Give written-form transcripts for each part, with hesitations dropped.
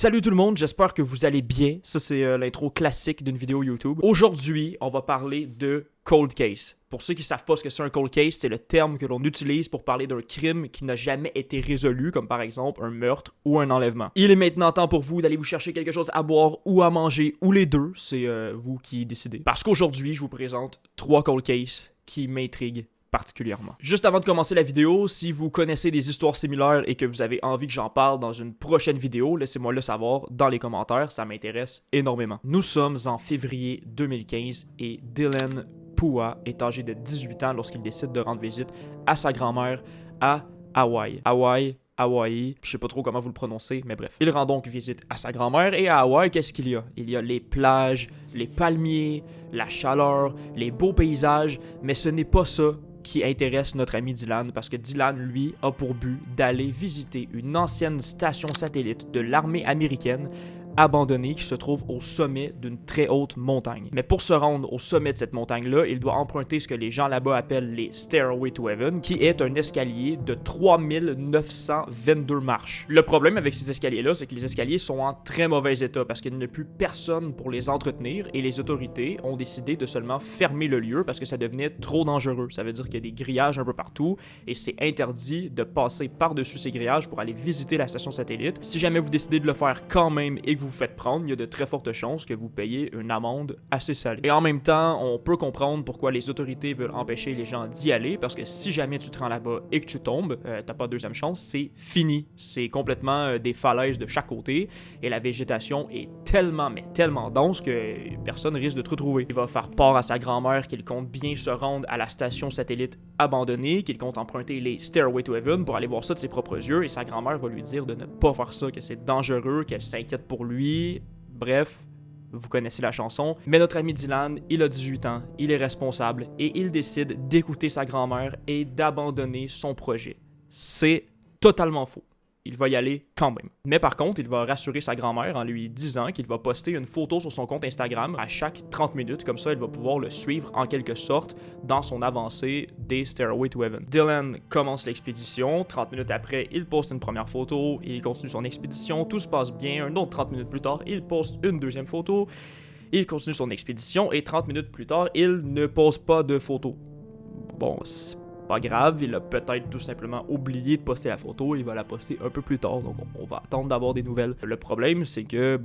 Salut tout le monde, j'espère que vous allez bien. Ça, c'est l'intro classique d'une vidéo YouTube. Aujourd'hui, on va parler de cold case. Pour ceux qui ne savent pas ce que c'est un cold case, c'est le terme que l'on utilise pour parler d'un crime qui n'a jamais été résolu, comme par exemple un meurtre ou un enlèvement. Il est maintenant temps pour vous d'aller vous chercher quelque chose à boire ou à manger, ou les deux, c'est vous qui décidez. Parce qu'aujourd'hui, je vous présente 3 cold cases qui m'intriguent particulièrement. Juste avant de commencer la vidéo, si vous connaissez des histoires similaires et que vous avez envie que j'en parle dans une prochaine vidéo, laissez-moi le savoir dans les commentaires, ça m'intéresse énormément. Nous sommes en février 2015 et Dylan Pua est âgé de 18 ans lorsqu'il décide de rendre visite à sa grand-mère à Hawaï. Hawaï, je sais pas trop comment vous le prononcez, mais bref. Il rend donc visite à sa grand-mère et à Hawaï, qu'est-ce qu'il y a? Il y a les plages, les palmiers, la chaleur, les beaux paysages, mais ce n'est pas ça qui intéresse notre ami Dylan, parce que Dylan, lui, a pour but d'aller visiter une ancienne station satellite de l'armée américaine abandonnée qui se trouve au sommet d'une très haute montagne. Mais pour se rendre au sommet de cette montagne-là, il doit emprunter ce que les gens là-bas appellent les Stairway to Heaven, qui est un escalier de 3922 marches. Le problème avec ces escaliers-là, c'est que les escaliers sont en très mauvais état parce qu'il n'y a plus personne pour les entretenir et les autorités ont décidé de seulement fermer le lieu parce que ça devenait trop dangereux. Ça veut dire qu'il y a des grillages un peu partout et c'est interdit de passer par-dessus ces grillages pour aller visiter la station satellite. Si jamais vous décidez de le faire quand même et que vous faites prendre, il y a de très fortes chances que vous payez une amende assez salée. Et en même temps, on peut comprendre pourquoi les autorités veulent empêcher les gens d'y aller, parce que si jamais tu te rends là-bas et que tu tombes, t'as pas de deuxième chance, c'est fini. C'est complètement des falaises de chaque côté, et la végétation est tellement, mais tellement dense que personne risque de te retrouver. Il va faire part à sa grand-mère qu'il compte bien se rendre à la station satellite abandonnée, qu'il compte emprunter les Stairway to Heaven pour aller voir ça de ses propres yeux, et sa grand-mère va lui dire de ne pas faire ça, que c'est dangereux, qu'elle s'inquiète pour lui. Bref, vous connaissez la chanson. Mais notre ami Dylan, il a 18 ans, il est responsable et il décide d'écouter sa grand-mère et d'abandonner son projet. C'est totalement faux. Il va y aller quand même. Mais par contre, il va rassurer sa grand-mère en lui disant qu'il va poster une photo sur son compte Instagram à chaque 30 minutes. Comme ça, elle va pouvoir le suivre en quelque sorte dans son avancée des Stairway to Heaven. Dylan commence l'expédition. 30 minutes après, il poste une première photo. Il continue son expédition. Tout se passe bien. Un autre 30 minutes plus tard, il poste une deuxième photo. Il continue son expédition. Et 30 minutes plus tard, il ne poste pas de photo. Bon, c'est pas grave, il a peut-être tout simplement oublié de poster la photo, il va la poster un peu plus tard, donc on va attendre d'avoir des nouvelles. Le problème, c'est que,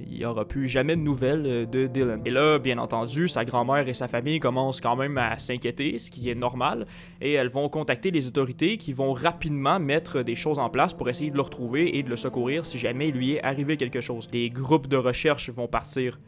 il n'y aura plus jamais de nouvelles de Dylan. Et là, bien entendu, sa grand-mère et sa famille commencent quand même à s'inquiéter, ce qui est normal, et elles vont contacter les autorités qui vont rapidement mettre des choses en place pour essayer de le retrouver et de le secourir si jamais il lui est arrivé quelque chose. Des groupes de recherche vont partir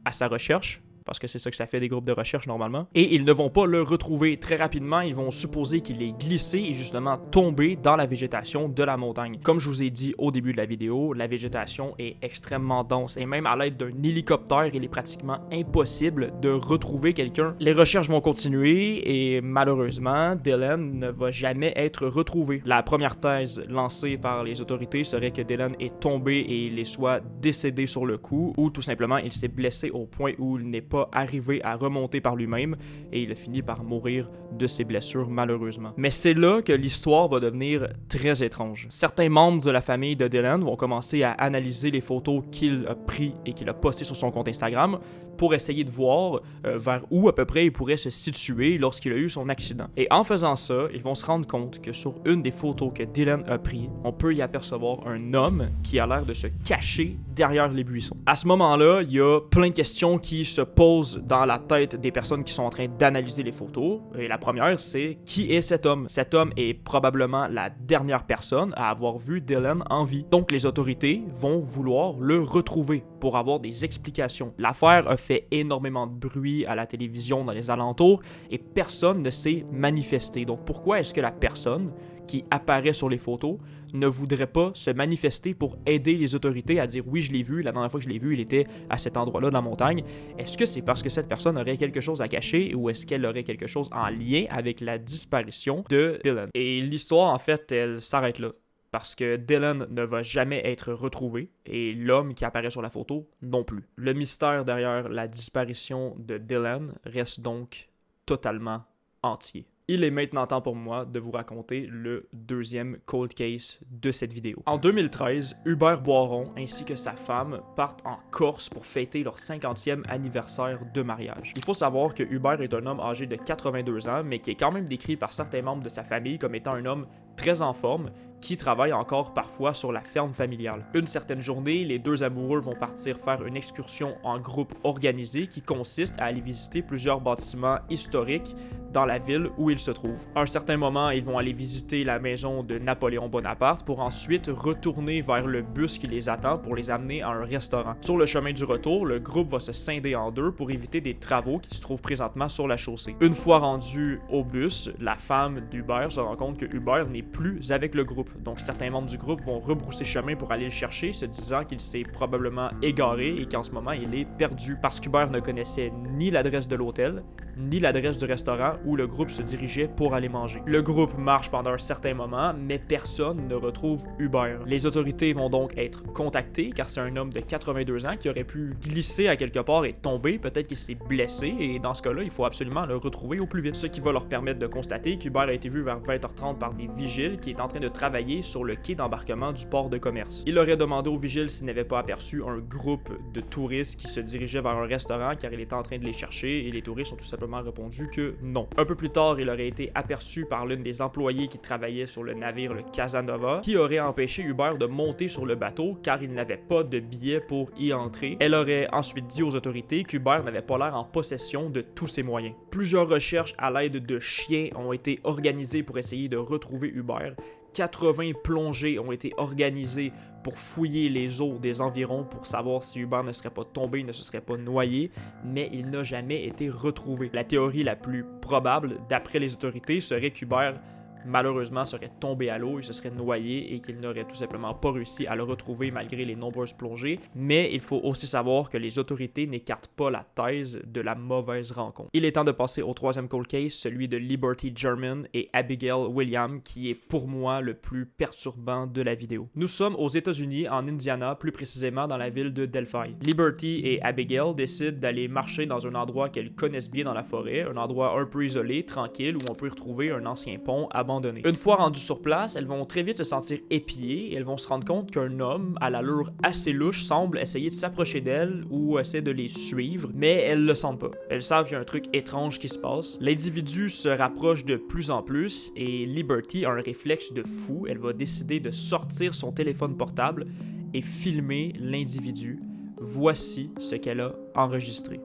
à sa recherche, parce que c'est ça que ça fait des groupes de recherche normalement. Et ils ne vont pas le retrouver très rapidement, ils vont supposer qu'il est glissé et justement tombé dans la végétation de la montagne. Comme je vous ai dit au début de la vidéo, la végétation est extrêmement dense et même à l'aide d'un hélicoptère, il est pratiquement impossible de retrouver quelqu'un. Les recherches vont continuer et malheureusement, Dylan ne va jamais être retrouvé. La première thèse lancée par les autorités serait que Dylan est tombé et il est soit décédé sur le coup ou tout simplement il s'est blessé au point où il n'est pas arrivé à remonter par lui-même et il a fini par mourir de ses blessures malheureusement. Mais c'est là que l'histoire va devenir très étrange. Certains membres de la famille de Dylan vont commencer à analyser les photos qu'il a prises et qu'il a postées sur son compte Instagram pour essayer de voir vers où à peu près il pourrait se situer lorsqu'il a eu son accident. Et en faisant ça, ils vont se rendre compte que sur une des photos que Dylan a prises, on peut y apercevoir un homme qui a l'air de se cacher derrière les buissons. À ce moment-là, il y a plein de questions qui se posent dans la tête des personnes qui sont en train d'analyser les photos. Et la première, c'est qui est cet homme? Cet homme est probablement la dernière personne à avoir vu Dylan en vie. Donc les autorités vont vouloir le retrouver pour avoir des explications. L'affaire a fait énormément de bruit à la télévision dans les alentours et personne ne s'est manifesté. Donc pourquoi est-ce que la personne qui apparaît sur les photos ne voudrait pas se manifester pour aider les autorités à dire oui, je l'ai vu, la dernière fois que je l'ai vu, il était à cet endroit-là de la montagne. Est-ce que c'est parce que cette personne aurait quelque chose à cacher ou est-ce qu'elle aurait quelque chose en lien avec la disparition de Dylan? Et l'histoire, en fait, elle s'arrête là. Parce que Dylan ne va jamais être retrouvé et l'homme qui apparaît sur la photo non plus. Le mystère derrière la disparition de Dylan reste donc totalement entier. Il est maintenant temps pour moi de vous raconter le deuxième cold case de cette vidéo. En 2013, Hubert Boiron ainsi que sa femme partent en Corse pour fêter leur 50e anniversaire de mariage. Il faut savoir que Hubert est un homme âgé de 82 ans, mais qui est quand même décrit par certains membres de sa famille comme étant un homme très en forme, qui travaille encore parfois sur la ferme familiale. Une certaine journée, les deux amoureux vont partir faire une excursion en groupe organisé qui consiste à aller visiter plusieurs bâtiments historiques dans la ville où ils se trouvent. À un certain moment, ils vont aller visiter la maison de Napoléon Bonaparte pour ensuite retourner vers le bus qui les attend pour les amener à un restaurant. Sur le chemin du retour, le groupe va se scinder en deux pour éviter des travaux qui se trouvent présentement sur la chaussée. Une fois rendu au bus, la femme d'Hubert se rend compte que Hubert n'est plus avec le groupe. Donc certains membres du groupe vont rebrousser chemin pour aller le chercher, se disant qu'il s'est probablement égaré et qu'en ce moment il est perdu parce qu'Hubert ne connaissait ni l'adresse de l'hôtel, ni l'adresse du restaurant où le groupe se dirigeait pour aller manger. Le groupe marche pendant un certain moment, mais personne ne retrouve Hubert. Les autorités vont donc être contactées car c'est un homme de 82 ans qui aurait pu glisser à quelque part et tomber, peut-être qu'il s'est blessé et dans ce cas-là, il faut absolument le retrouver au plus vite. Ce qui va leur permettre de constater qu'Hubert a été vu vers 20h30 par des vigiles qui est en train de travailler sur le quai d'embarquement du port de commerce. Il aurait demandé aux vigiles s'ils n'avaient pas aperçu un groupe de touristes qui se dirigeaient vers un restaurant car il était en train de les chercher et les touristes ont tout simplement répondu que non. Un peu plus tard, il aurait été aperçu par l'une des employées qui travaillait sur le navire le Casanova qui aurait empêché Hubert de monter sur le bateau car il n'avait pas de billet pour y entrer. Elle aurait ensuite dit aux autorités qu'Hubert n'avait pas l'air en possession de tous ses moyens. Plusieurs recherches à l'aide de chiens ont été organisées pour essayer de retrouver Hubert. 80 plongées ont été organisées pour fouiller les eaux des environs pour savoir si Hubert ne serait pas tombé, ne se serait pas noyé, mais il n'a jamais été retrouvé. La théorie la plus probable, d'après les autorités, serait qu'Hubert malheureusement serait tombé à l'eau, il se serait noyé et qu'il n'aurait tout simplement pas réussi à le retrouver malgré les nombreuses plongées. Mais il faut aussi savoir que les autorités n'écartent pas la thèse de la mauvaise rencontre. Il est temps de passer au troisième cold case, celui de Liberty German et Abigail Williams, qui est pour moi le plus perturbant de la vidéo. Nous sommes aux États-Unis, en Indiana, plus précisément dans la ville de Delphi. Liberty et Abigail décident d'aller marcher dans un endroit qu'elles connaissent bien dans la forêt, un endroit un peu isolé, tranquille, où on peut y retrouver un ancien pont abandonné. Une fois rendues sur place, elles vont très vite se sentir épiées et elles vont se rendre compte qu'un homme à l'allure assez louche semble essayer de s'approcher d'elles ou essaie de les suivre, mais elles le sentent pas. Elles savent qu'il y a un truc étrange qui se passe. L'individu se rapproche de plus en plus et Liberty a un réflexe de fou. Elle va décider de sortir son téléphone portable et filmer l'individu. Voici ce qu'elle a enregistré.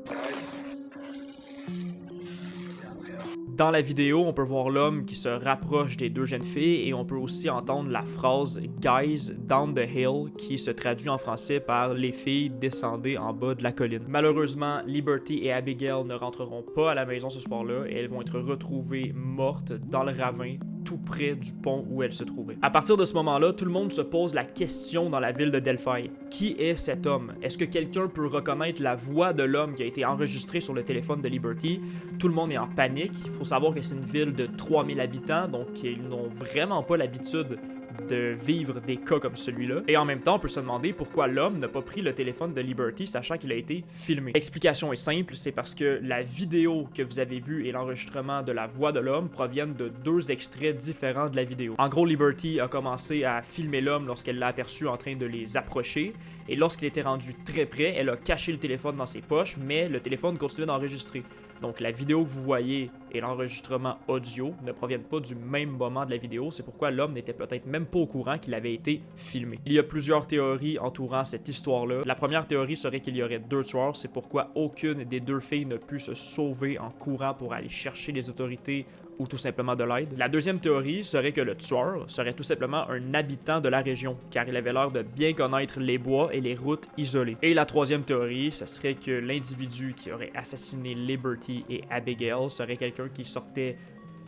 Dans la vidéo, on peut voir l'homme qui se rapproche des deux jeunes filles et on peut aussi entendre la phrase « Guys, down the hill » qui se traduit en français par « Les filles, descendez en bas de la colline ». Malheureusement, Liberty et Abigail ne rentreront pas à la maison ce soir-là et elles vont être retrouvées mortes dans le ravin tout près du pont où elles se trouvaient. À partir de ce moment-là, tout le monde se pose la question dans la ville de Delphi. Qui est cet homme? Est-ce que quelqu'un peut reconnaître la voix de l'homme qui a été enregistrée sur le téléphone de Liberty? Tout le monde est en panique. Il faut savoir que c'est une ville de 3000 habitants, donc ils n'ont vraiment pas l'habitude de vivre des cas comme celui-là. Et en même temps, on peut se demander pourquoi l'homme n'a pas pris le téléphone de Liberty sachant qu'il a été filmé. L'explication est simple, c'est parce que la vidéo que vous avez vue et l'enregistrement de la voix de l'homme proviennent de deux extraits différents de la vidéo. En gros, Liberty a commencé à filmer l'homme lorsqu'elle l'a aperçu en train de les approcher et lorsqu'il était rendu très près, elle a caché le téléphone dans ses poches, mais le téléphone continuait d'enregistrer. Donc la vidéo que vous voyez et l'enregistrement audio ne proviennent pas du même moment de la vidéo, c'est pourquoi l'homme n'était peut-être même pas au courant qu'il avait été filmé. Il y a plusieurs théories entourant cette histoire-là. La première théorie serait qu'il y aurait deux tueurs, c'est pourquoi aucune des deux filles n'a pu se sauver en courant pour aller chercher les autorités ou tout simplement de l'aide. La deuxième théorie serait que le tueur serait tout simplement un habitant de la région, car il avait l'air de bien connaître les bois et les routes isolées. Et la troisième théorie, ce serait que l'individu qui aurait assassiné Liberty et Abigail serait quelqu'un qui sortait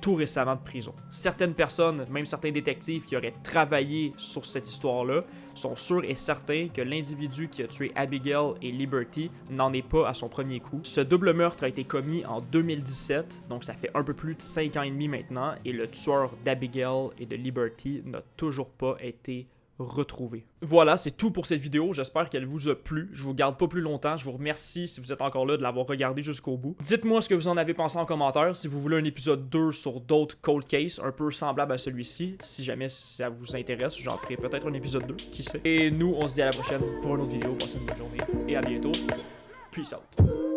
tout récemment de prison. Certaines personnes, même certains détectives qui auraient travaillé sur cette histoire-là, sont sûrs et certains que l'individu qui a tué Abigail et Liberty n'en est pas à son premier coup. Ce double meurtre a été commis en 2017, donc ça fait un peu plus de 5 ans et demi maintenant, et le tueur d'Abigail et de Liberty n'a toujours pas été retrouver. Voilà, c'est tout pour cette vidéo. J'espère qu'elle vous a plu. Je vous garde pas plus longtemps. Je vous remercie si vous êtes encore là de l'avoir regardé jusqu'au bout. Dites-moi ce que vous en avez pensé en commentaire. Si vous voulez un épisode 2 sur d'autres cold cases un peu semblables à celui-ci, si jamais ça vous intéresse, j'en ferai peut-être un épisode 2, qui sait. Et nous, on se dit à la prochaine pour une autre vidéo. Passez une bonne journée et à bientôt. Peace out.